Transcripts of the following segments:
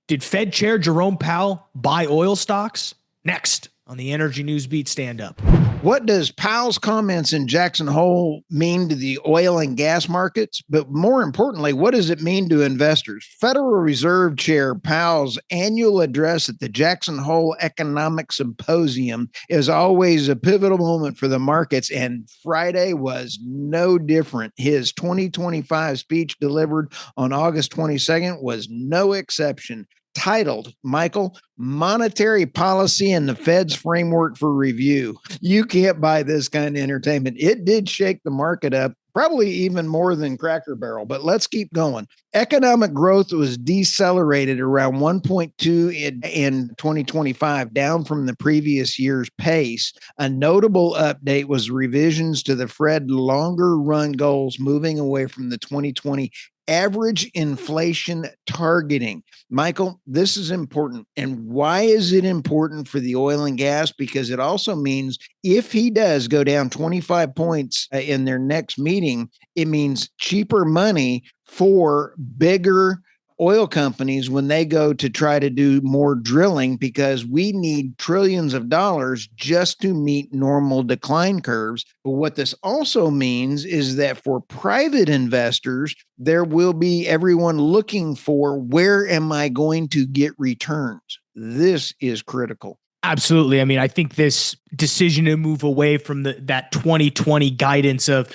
Did Fed Chair Jerome Powell buy oil stocks? Next on the Energy News Beat Stand Up. What does Powell's comments in Jackson Hole mean to the oil and gas markets? But more importantly, what does it mean to investors? Federal Reserve Chair Powell's annual address at the Jackson Hole Economic Symposium is always a pivotal moment for the markets, and Friday was no different. His 2025 speech delivered on August 22nd was no exception. Titled, Michael, Monetary Policy and the Fed's Framework for Review. You can't buy this kind of entertainment. It did shake the market up, probably even more than Cracker Barrel, but let's keep going. Economic growth was decelerated around 1.2 in 2025, down from the previous year's pace. A notable update was revisions to the Fed longer run goals, moving away from the 2020 average inflation targeting. Michael, this is important. And why is it important for the oil and gas? Because it also means if he does go down 25 points in their next meeting, it means cheaper money for bigger oil companies when they go to try to do more drilling, because we need trillions of dollars just to meet normal decline curves. But what this also means is that for private investors, there will be everyone looking for, where am I going to get returns? This is critical. Absolutely. I mean, I think this decision to move away from that 2020 guidance of,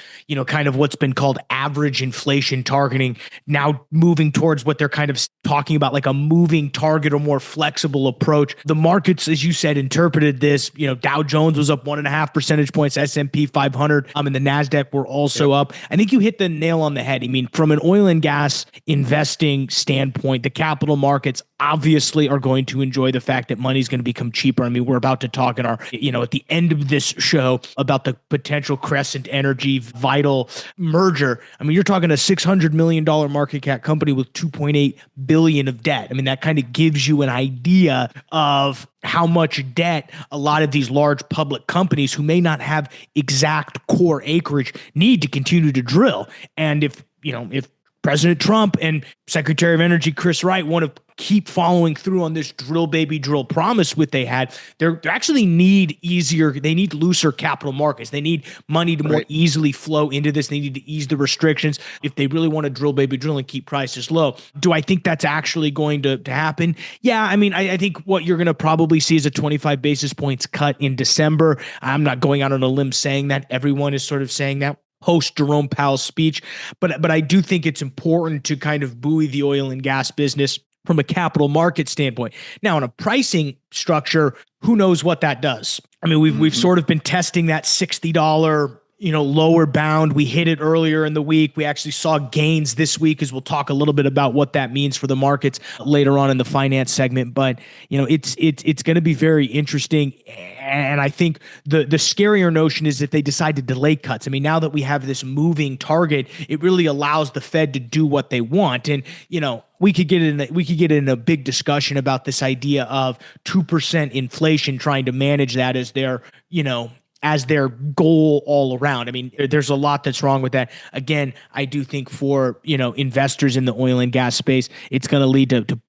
kind of what's been called average inflation targeting, now moving towards what they're kind of talking about, like a moving target or more flexible approach. The markets, as you said, interpreted this. Dow Jones was up 1.5 percentage points, S&P 500, and the NASDAQ were also up. I think you hit the nail on the head. I mean, from an oil and gas investing standpoint, the capital markets obviously are going to enjoy the fact that money's going to become cheaper. I mean, we're about to talk in our, at the end of this show about the potential Crescent Energy Vital merger. I mean, you're talking a $600 million market cap company with $2.8 billion of debt. I mean, that kind of gives you an idea of how much debt a lot of these large public companies who may not have exact core acreage need to continue to drill. And if President Trump and Secretary of Energy Chris Wright want to keep following through on this drill baby drill promise they had, they actually need looser capital markets. They need money to more easily flow into this. They need to ease the restrictions if they really want to drill baby drill and keep prices low. Do I think that's actually going to happen? Yeah, I mean, I think what you're going to probably see is a 25 basis points cut in December. I'm not going out on a limb saying that. Everyone is sort of saying that post Jerome Powell's speech, but I do think it's important to kind of buoy the oil and gas business from a capital market standpoint. Now, on a pricing structure, who knows what that does? I mean, we've sort of been testing that $60 lower bound. We hit it earlier in the week. We actually saw gains this week, as we'll talk a little bit about what that means for the markets later on in the finance segment. But it's going to be very interesting. And I think the scarier notion is if they decide to delay cuts. I mean, now that we have this moving target, it really allows the Fed to do what they want. And we could get in a big discussion about this idea of 2% inflation, trying to manage that as their goal all around. I mean, there's a lot that's wrong with that. Again, I do think for, investors in the oil and gas space, it's going to lead to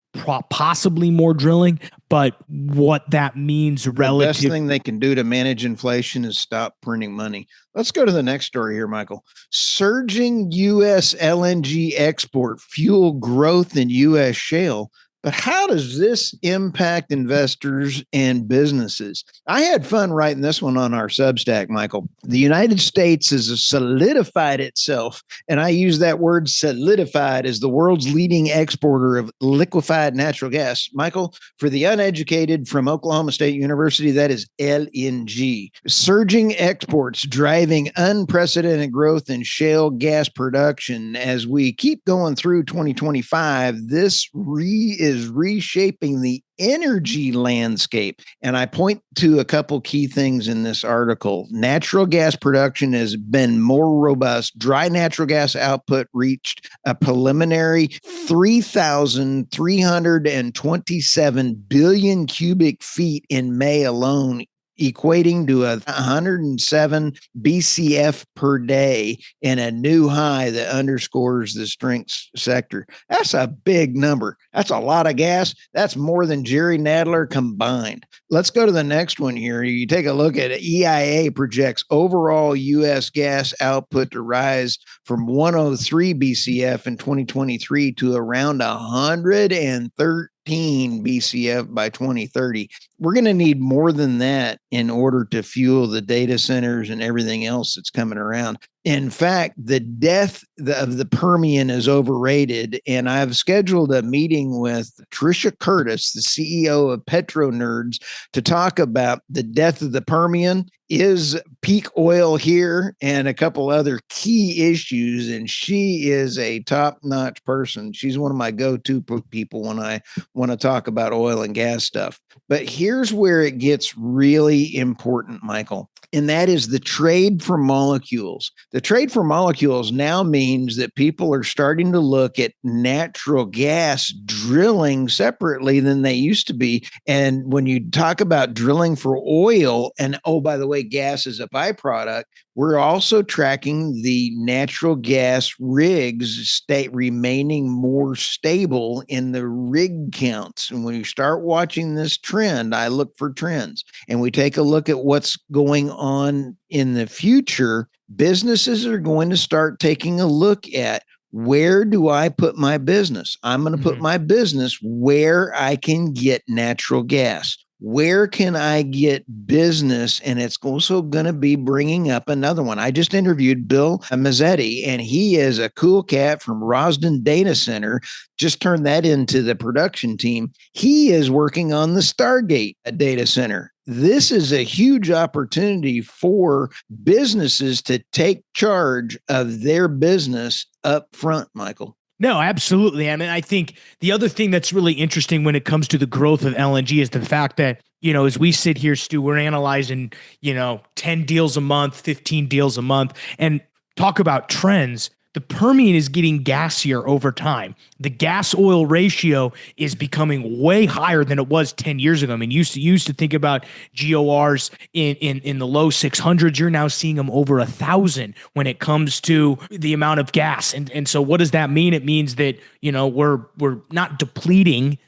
possibly more drilling, but what that means relative. The best thing they can do to manage inflation is stop printing money. Let's go to the next story here, Michael. Surging U.S. LNG export fuel growth in U.S. shale. But how does this impact investors and businesses? I had fun writing this one on our Substack, Michael. The United States has solidified itself, and I use that word solidified, as the world's leading exporter of liquefied natural gas. Michael, for the uneducated from Oklahoma State University, that is LNG. Surging exports driving unprecedented growth in shale gas production. As we keep going through 2025, this is reshaping the energy landscape. And I point to a couple key things in this article. Natural gas production has been more robust. Dry natural gas output reached a preliminary 3,327 billion cubic feet in May alone, equating to 107 BCF per day in a new high that underscores the strength sector. That's a big number. That's a lot of gas. That's more than Jerry Nadler combined. Let's go to the next one here. You take a look at it. EIA projects overall U.S. gas output to rise from 103 BCF in 2023 to around 113 BCF by 2030. We're going to need more than that in order to fuel the data centers and everything else that's coming around. In fact, the death of the Permian is overrated, and I've scheduled a meeting with Tricia Curtis, the CEO of Petro Nerds, to talk about the death of the Permian. Is peak oil here and a couple other key issues, and she is a top-notch person. She's one of my go-to people when I want to talk about oil and gas stuff. But here's where it gets really important, Michael, and that is the trade for molecules. The trade for molecules now means that people are starting to look at natural gas drilling separately than they used to be. And when you talk about drilling for oil, and oh, by the way, gas is a byproduct, we're also tracking the natural gas rigs remaining more stable in the rig counts. And when you start watching this trend, I look for trends, and we take a look at what's going on in the future. Businesses are going to start taking a look at, where do I put my business? I'm going to put my business where I can get natural gas. Where can I get business? And it's also going to be bringing up another one. I just interviewed Bill Mazzetti, and he is a cool cat from Rosden Data Center. Just turned that into the production team. He is working on the Stargate data center. This is a huge opportunity for businesses to take charge of their business up front, Michael. No, absolutely. I mean, I think the other thing that's really interesting when it comes to the growth of LNG is the fact that, as we sit here, Stu, we're analyzing, 10 deals a month, 15 deals a month, and talk about trends. The Permian is getting gassier over time. The gas oil ratio is becoming way higher than it was 10 years ago. I mean, you used to think about GORs in the low 600s. You're now seeing them over 1,000 when it comes to the amount of gas. And so what does that mean? It means that, we're not depleting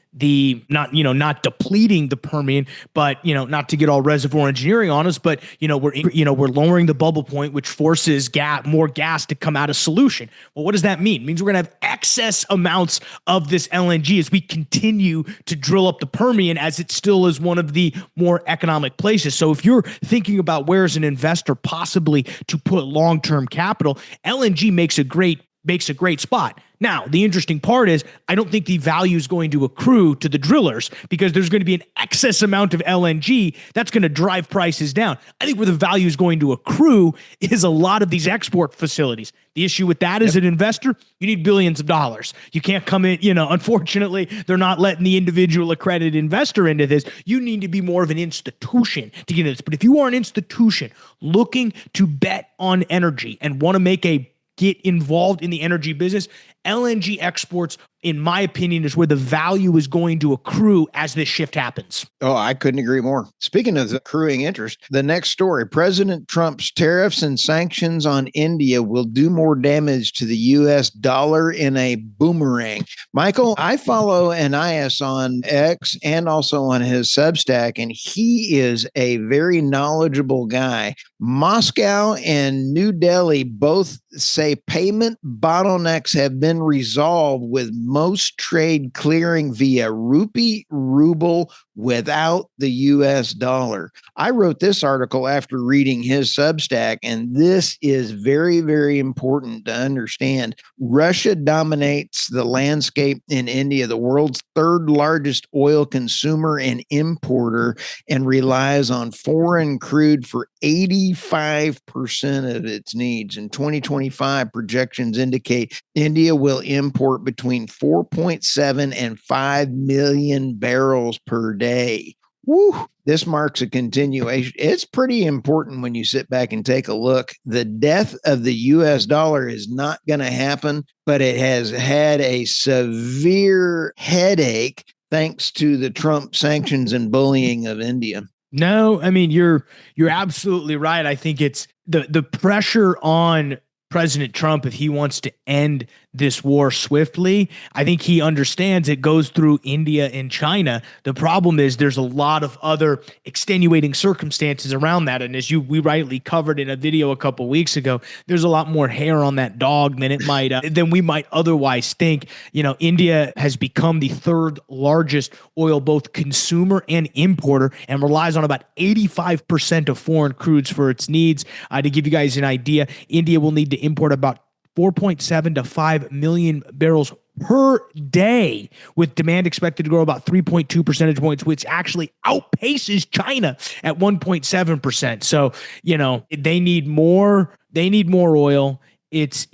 not depleting the Permian, but not to get all reservoir engineering on us, but we're lowering the bubble point, which forces more gas to come out of solution. Well, what does that mean? It means we're gonna have excess amounts of this LNG as we continue to drill up the Permian, as it still is one of the more economic places. So if you're thinking about where as an investor possibly to put long-term capital, LNG makes a great spot. Now, the interesting part is I don't think the value is going to accrue to the drillers, because there's going to be an excess amount of LNG that's going to drive prices down. I think where the value is going to accrue is a lot of these export facilities. The issue with that is, an investor, you need billions of dollars. You can't come in, unfortunately, they're not letting the individual accredited investor into this. You need to be more of an institution to get into this. But if you are an institution looking to bet on energy and want to get involved in the energy business, LNG exports, in my opinion, is where the value is going to accrue as this shift happens. Oh, I couldn't agree more. Speaking of accruing interest, the next story, President Trump's tariffs and sanctions on India will do more damage to the U.S. dollar in a boomerang. Michael, I follow Anais on X and also on his Substack, and he is a very knowledgeable guy. Moscow and New Delhi both say payment bottlenecks have been resolved, with most trade clearing via rupee, ruble, without the US dollar. I wrote this article after reading his Substack, and this is very, very important to understand. Russia dominates the landscape in India, the world's third largest oil consumer and importer, and relies on foreign crude for 85% of its needs. In 2025, projections indicate India will import between 4.7 and 5 million barrels per day. Woo! This marks a continuation. It's pretty important when you sit back and take a look. The death of the US dollar is not going to happen, but it has had a severe headache thanks to the Trump sanctions and bullying of India. No, I mean you're absolutely right. I think it's the pressure on President Trump if he wants to end this war swiftly. I think he understands it goes through India and China. The problem is there's a lot of other extenuating circumstances around that, and as we rightly covered in a video a couple weeks ago, there's a lot more hair on that dog than we might otherwise think. India has become the third largest oil both consumer and importer, and relies on about 85% of foreign crudes for its needs. To give you guys an idea, India will need to import about 4.7 to 5 million barrels per day, with demand expected to grow about 3.2 percentage points, which actually outpaces China at 1.7%. So, they need more. They need more oil. It's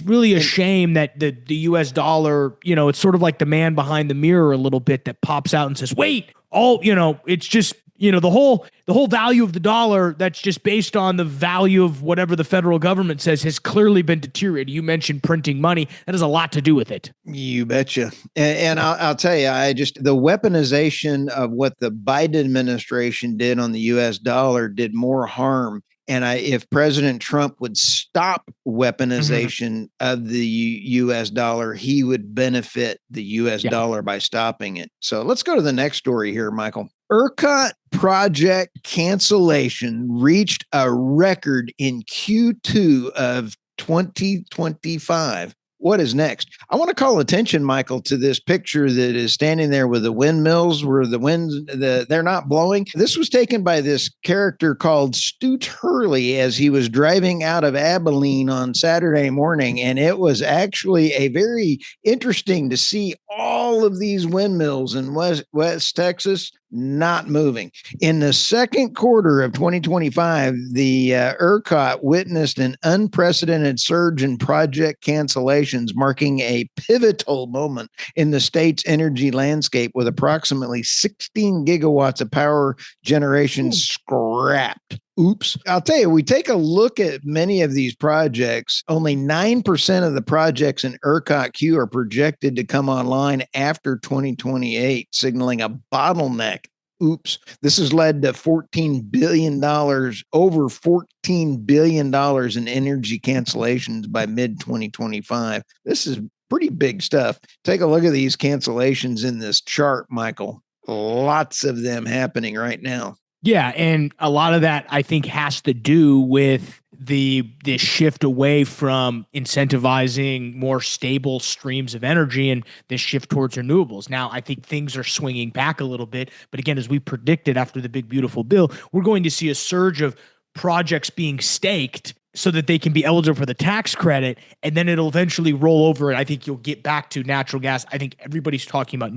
really a shame that the US dollar, it's sort of like the man behind the mirror a little bit that pops out and says, wait, it's just, the whole value of the dollar that's just based on the value of whatever the federal government says has clearly been deteriorated. You mentioned printing money. That has a lot to do with it. You betcha. And I'll tell you, the weaponization of what the Biden administration did on the US dollar did more harm. And if President Trump would stop weaponization of the US dollar, he would benefit the US dollar by stopping it. So let's go to the next story here, Michael. ERCOT project cancellation reached a record in Q2 of 2025. What is next? I want to call attention, Michael, to this picture that is standing there with the windmills where the winds, they're not blowing. This was taken by this character called Stu Turley as he was driving out of Abilene on Saturday morning. And it was actually a very interesting to see all of these windmills in West Texas not moving. In the second quarter of 2025, the ERCOT witnessed an unprecedented surge in project cancellations, marking a pivotal moment in the state's energy landscape, with approximately 16 gigawatts of power generation scrapped. Oops. I'll tell you, we take a look at many of these projects, only 9% of the projects in ERCOT queue are projected to come online after 2028, signaling a bottleneck. Oops. This has led to $14 billion, over $14 billion in energy cancellations by mid-2025. This is pretty big stuff. Take a look at these cancellations in this chart, Michael. Lots of them happening right now. Yeah, and a lot of that I think has to do with this shift away from incentivizing more stable streams of energy and this shift towards renewables. Now, I think things are swinging back a little bit, but again, as we predicted after the big beautiful bill, we're going to see a surge of projects being staked so that they can be eligible for the tax credit, and then it'll eventually roll over, and I think you'll get back to natural gas. I think everybody's talking about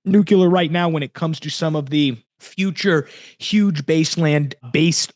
nuclear right now when it comes to some of the future huge base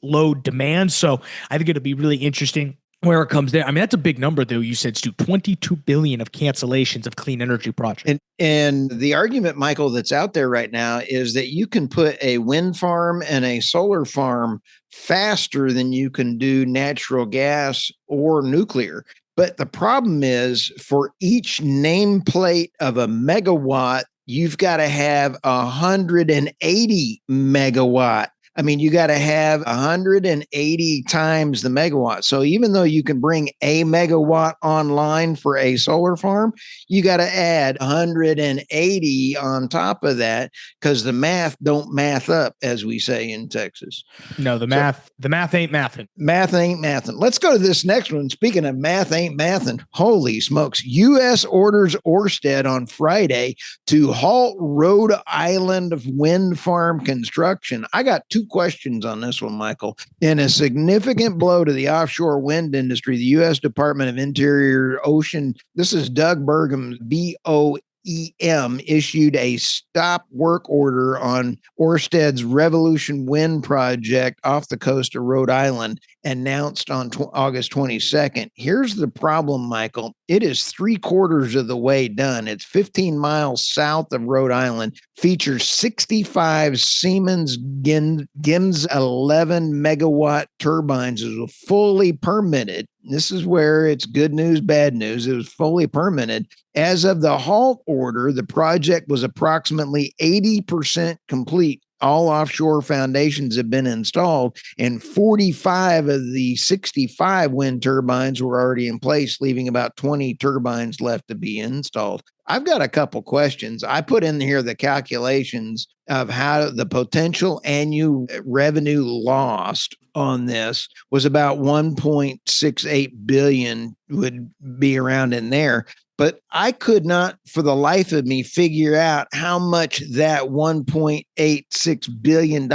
load demand. So I think it'll be really interesting where it comes there. I mean, that's a big number, though. You said, Stu, 22 billion of cancellations of clean energy projects. And the argument, Michael, that's out there right now is that you can put a wind farm and a solar farm faster than you can do natural gas or nuclear. But the problem is, for each nameplate of a megawatt, you've got to have 180 megawatt. I mean, you got to have 180 times the megawatt. So even though you can bring a megawatt online for a solar farm, you got to add 180 on top of that, because the math don't math up, as we say in Texas. No, the math ain't mathin'. Math ain't mathin'. Let's go to this next one. Speaking of math ain't mathin', holy smokes. U.S. orders Ørsted on Friday to halt Rhode Island wind farm construction. I got two questions on this one, Michael. In a significant blow to the offshore wind industry, the U.S. Department of Interior Ocean, this is Doug Burgum's BOEM, issued a stop work order on Ørsted's Revolution Wind project off the coast of Rhode Island, announced on August 22nd. Here's the problem, Michael. It is 3/4 of the way done. It's 15 miles south of Rhode Island, features 65 Siemens GIMS 11 megawatt turbines. It was fully permitted. This is where it's good news, bad news. It was fully permitted. As of the halt order, the project was approximately 80% complete. all offshore foundations have been installed, and 45 of the 65 wind turbines were already in place, leaving about 20 turbines left to be installed. I've got a couple questions. I put in here the calculations of how the potential annual revenue lost on this was about 1.68 billion, would be around in there. But I could not for the life of me figure out how much that $1.86 billion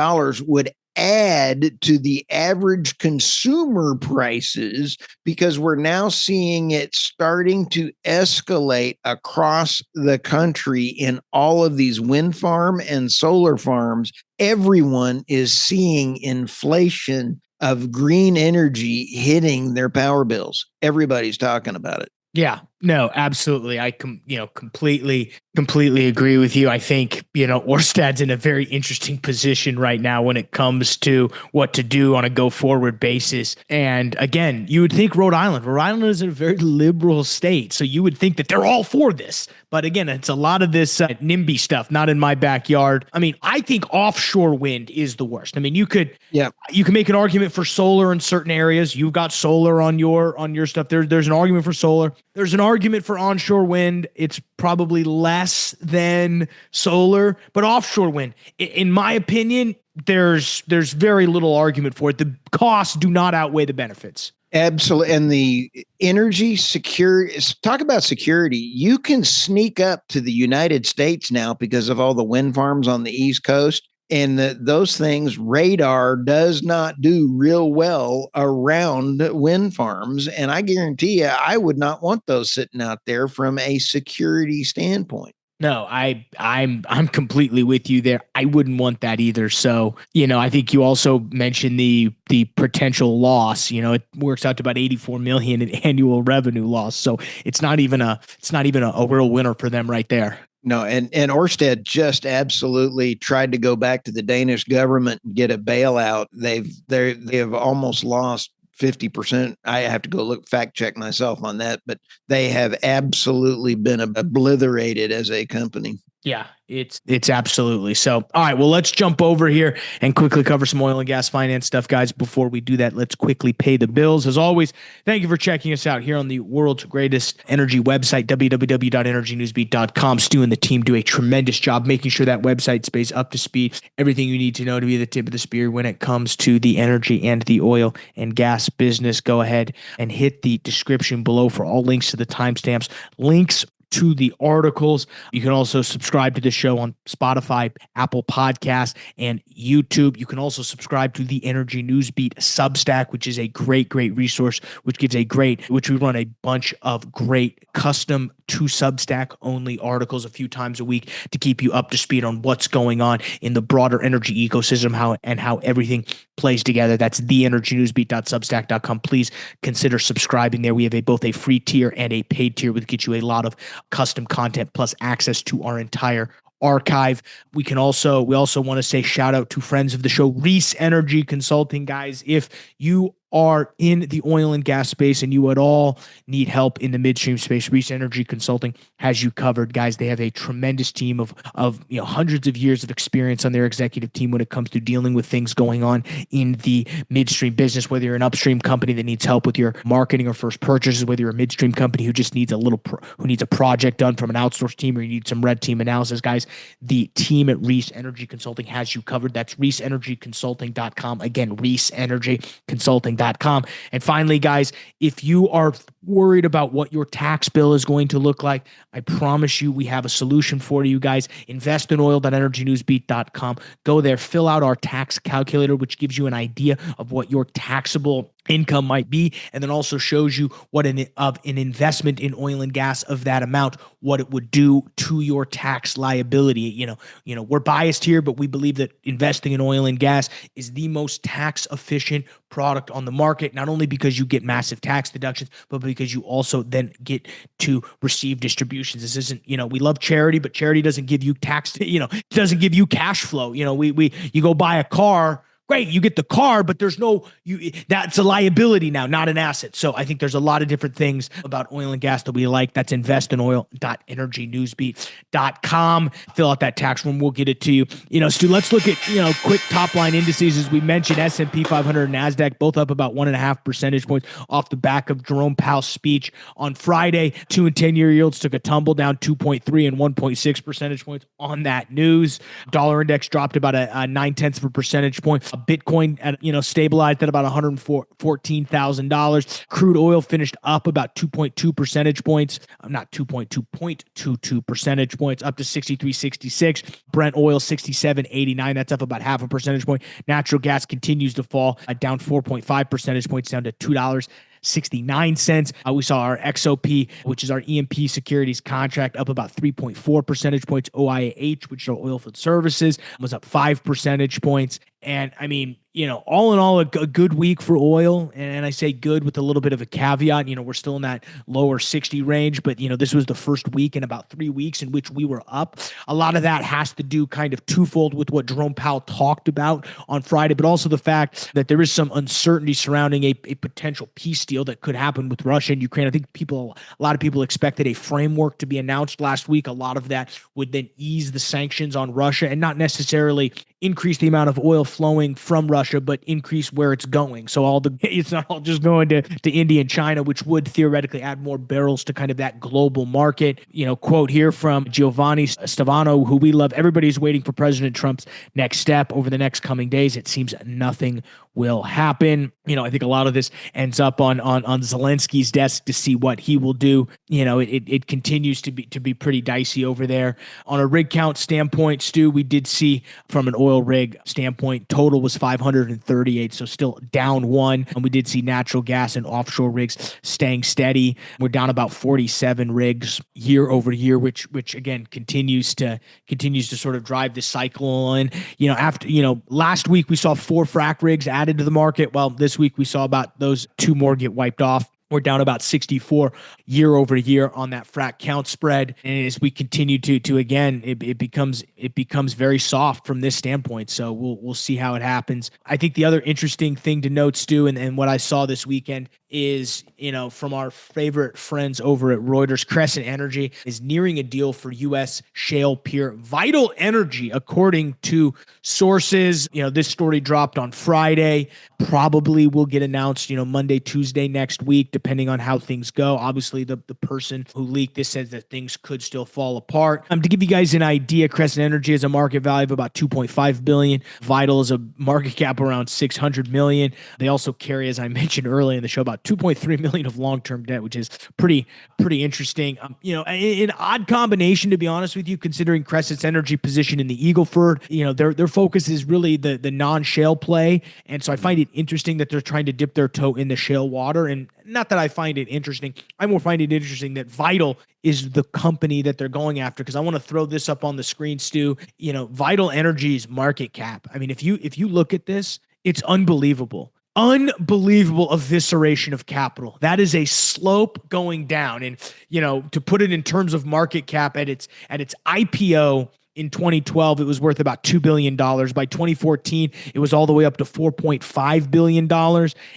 would add to the average consumer prices, because we're now seeing it starting to escalate across the country in all of these wind farm and solar farms. Everyone is seeing inflation of green energy hitting their power bills. Everybody's talking about it. Yeah, no, absolutely. I completely agree with you. I think, Ørsted's in a very interesting position right now when it comes to what to do on a go forward basis. And again, you would think Rhode Island is a very liberal state. So you would think that they're all for this. But again, it's a lot of this NIMBY stuff, not in my backyard. I mean, I think offshore wind is the worst. I mean, you can make an argument for solar in certain areas. You've got solar on your stuff. There's an argument for solar. There's an argument for onshore wind. It's probably less than solar, but offshore wind, in my opinion, there's very little argument for it. The costs do not outweigh the benefits. Absolutely. And the energy security, talk about security. You can sneak up to the United States now because of all the wind farms on the East Coast. And those things, radar does not do real well around wind farms. And I guarantee you, I would not want those sitting out there from a security standpoint. No, I'm completely with you there. I wouldn't want that either. So, I think you also mentioned the potential loss. It works out to about 84 million in annual revenue loss. So it's not even a real winner for them right there. No, and Ørsted just absolutely tried to go back to the Danish government and get a bailout. They have almost lost 50%. I have to go fact check myself on that, but they have absolutely been obliterated as a company. Yeah, it's absolutely so. All right, well, let's jump over here and quickly cover some oil and gas finance stuff, guys. Before we do that, let's quickly pay the bills. As always, thank you for checking us out here on the world's greatest energy website, www.energynewsbeat.com. Stu and the team do a tremendous job making sure that website stays up to speed. Everything you need to know to be the tip of the spear when it comes to the energy and the oil and gas business. Go ahead and hit the description below for all links to the timestamps, links to the articles. You can also subscribe to the show on Spotify, Apple Podcasts, and YouTube. You can also subscribe to the Energy News Beat Substack, which is a great resource, which we run a bunch of great custom to Substack only articles a few times a week to keep you up to speed on what's going on in the broader energy ecosystem, how everything plays together. That's theenergynewsbeat.substack.com. Please consider subscribing there. We have both a free tier and a paid tier, which gets you a lot of custom content plus access to our entire archive. We also want to say shout out to friends of the show, Reese Energy Consulting, guys. If you are in the oil and gas space and you at all need help in the midstream space, Reese Energy Consulting has you covered, guys. They have a tremendous team of hundreds of years of experience on their executive team when it comes to dealing with things going on in the midstream business, whether you're an upstream company that needs help with your marketing or first purchases, whether you're a midstream company who just needs who needs a project done from an outsourced team, or you need some red team analysis, guys. The team at Reese Energy Consulting has you covered. That's reeseenergyconsulting.com. Again, reeseenergyconsulting.com. And finally, guys, if you are worried about what your tax bill is going to look like, I promise you we have a solution for you guys. Invest in oil.energynewsbeat.com. Go there, fill out our tax calculator, which gives you an idea of what your taxable income might be, and then also shows you what an investment in oil and gas of that amount, what it would do to your tax liability. We're biased here, but we believe that investing in oil and gas is the most tax efficient product on the market, not only because you get massive tax deductions, but because you also then get to receive distributions. This isn't, we love charity, but charity doesn't give you tax, doesn't give you cash flow. You go buy a car. great, you get the car, but that's a liability now, not an asset. So I think there's a lot of different things about oil and gas that we like. That's investinoil.energynewsbeat.com. Fill out that tax form. We'll get it to you. Stu, let's look at, quick top line indices. As we mentioned, S&P 500 and NASDAQ both up about 1.5 percentage points off the back of Jerome Powell's speech on Friday. 2 and 10-year yields took a tumble down 2.3 and 1.6 percentage points on that news. Dollar index dropped about a 0.9 of a percentage point. Bitcoin stabilized at about $114,000. Crude oil finished up about 2.2 percentage points, not 2.2, 0.22 percentage points, up to 63.66. Brent oil 67.89. That's up about 0.5 percentage point. Natural gas continues to fall, down 4.5 percentage points, down to $2.69. We saw our XOP, which is our E&P securities contract, up about 3.4 percentage points. OIH, which is our oilfield services, was up 5 percentage points. And I mean, all in all, a good week for oil. And I say good with a little bit of a caveat. We're still in that lower 60 range, but this was the first week in about 3 weeks in which we were up. A lot of that has to do kind of twofold with what Jerome Powell talked about on Friday, but also the fact that there is some uncertainty surrounding a potential peace deal that could happen with Russia and Ukraine. I think a lot of people expected a framework to be announced last week. A lot of that would then ease the sanctions on Russia and not necessarily increase the amount of oil flowing from Russia, but increase where it's going. So it's not all just going to India and China, which would theoretically add more barrels to kind of that global market. Quote here from Giovanni Stavano, who we love. Everybody's waiting for President Trump's next step over the next coming days. It seems nothing will happen. I think a lot of this ends up on Zelensky's desk to see what he will do. It continues to be pretty dicey over there. On a rig count standpoint, Stu, we did see from an oil rig standpoint, total was 538, so still down 1. And we did see natural gas and offshore rigs staying steady. We're down about 47 rigs year over year, which again continues to sort of drive the cycle. And after last week we saw 4 frac rigs added to the market. Well, this week we saw about those 2 more get wiped off. We're down about 64 year over year on that frac count spread. And as we continue to again, it becomes very soft from this standpoint. So we'll see how it happens. I think the other interesting thing to note, Stu, and what I saw this weekend is, from our favorite friends over at Reuters, Crescent Energy is nearing a deal for U.S. shale peer Vital Energy, according to sources. This story dropped on Friday. Probably will get announced, Monday, Tuesday next week, depending on how things go. Obviously, the person who leaked this says that things could still fall apart. To give you guys an idea, Crescent Energy has a market value of about $2.5 billion. Vital is a market cap around $600 million. They also carry, as I mentioned earlier in the show, about $2.3 million of long-term debt, which is pretty interesting. An odd combination, to be honest with you, considering Crescent Energy position in the Eagle Ford. Their focus is really the non-shale play, and so I find it interesting that they're trying to dip their toe in the shale water. And not that I find it interesting, I more find it interesting that Vital is the company that they're going after, because I want to throw this up on the screen, Stu. Vital Energy's market cap. I mean, if you look at this, it's unbelievable. Unbelievable evisceration of capital. That is a slope going down. And, to put it in terms of market cap, at its IPO in 2012, it was worth about $2 billion. By 2014, it was all the way up to $4.5 billion.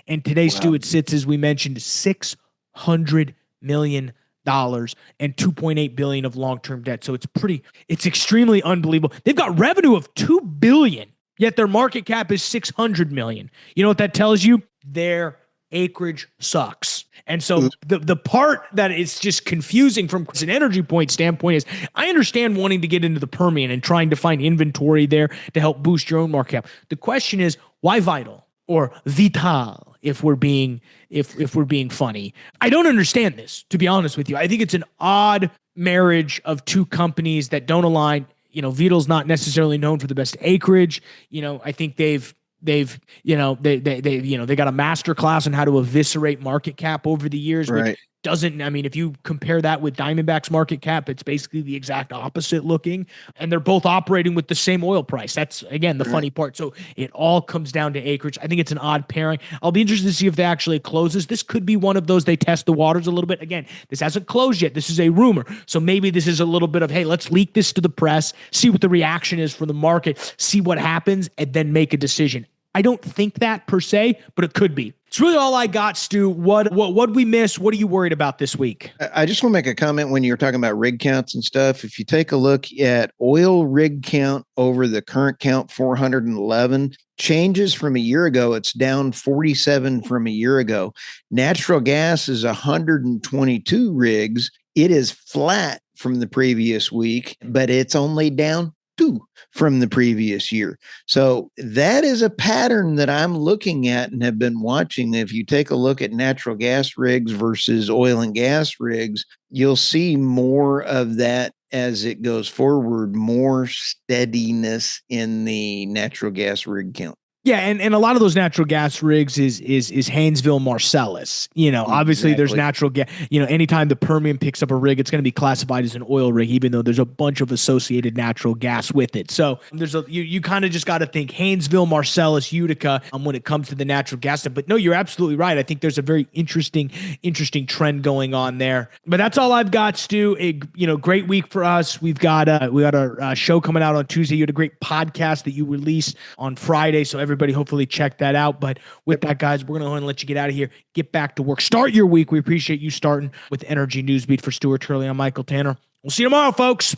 And today, wow, Stu, it sits, as we mentioned, $600 million and $2.8 billion of long-term debt. So it's extremely unbelievable. They've got revenue of $2 billion. Yet their market cap is $600 million. You know what that tells you? Their acreage sucks. And so the part that is just confusing from an energy point standpoint is I understand wanting to get into the Permian and trying to find inventory there to help boost your own market cap. The question is, why Vital or Vital if we're being funny? I don't understand this, to be honest with you. I think it's an odd marriage of two companies that don't align. Vital's not necessarily known for the best acreage. I think they got a master class on how to eviscerate market cap over the years, right? Which doesn't, if you compare that with Diamondback's market cap, it's basically the exact opposite looking, and they're both operating with the same oil price. That's, again, the funny part. So it all comes down to acreage. I think it's an odd pairing. I'll be interested to see if they actually closes. This could be one of those, they test the waters a little bit. Again, this hasn't closed yet. This is a rumor. So maybe this is a little bit of, hey, let's leak this to the press, see what the reaction is from the market, see what happens, and then make a decision. I don't think that per se, but it could be. It's really all I got, Stu. What we miss? What are you worried about this week? I just want to make a comment when you're talking about rig counts and stuff. If you take a look at oil rig count over the current count, 411, changes from a year ago, it's down 47 from a year ago. Natural gas is 122 rigs. It is flat from the previous week, but it's only down 2 from the previous year. So that is a pattern that I'm looking at and have been watching. If you take a look at natural gas rigs versus oil and gas rigs, you'll see more of that as it goes forward, more steadiness in the natural gas rig count. Yeah, and a lot of those natural gas rigs is Haynesville Marcellus. Obviously there's natural gas. Anytime the Permian picks up a rig, it's going to be classified as an oil rig, even though there's a bunch of associated natural gas with it. So you kind of just got to think Haynesville Marcellus Utica when it comes to the natural gas stuff. But no, you're absolutely right. I think there's a very interesting trend going on there. But that's all I've got, Stu. Great week for us. We got a show coming out on Tuesday. You had a great podcast that you released on Friday, so everybody hopefully check that out. But with that, guys, we're going to go ahead and let you get out of here, get back to work, start your week. We appreciate you starting with Energy Newsbeat. For Stuart Turley, I'm Michael Tanner. We'll see you tomorrow, folks.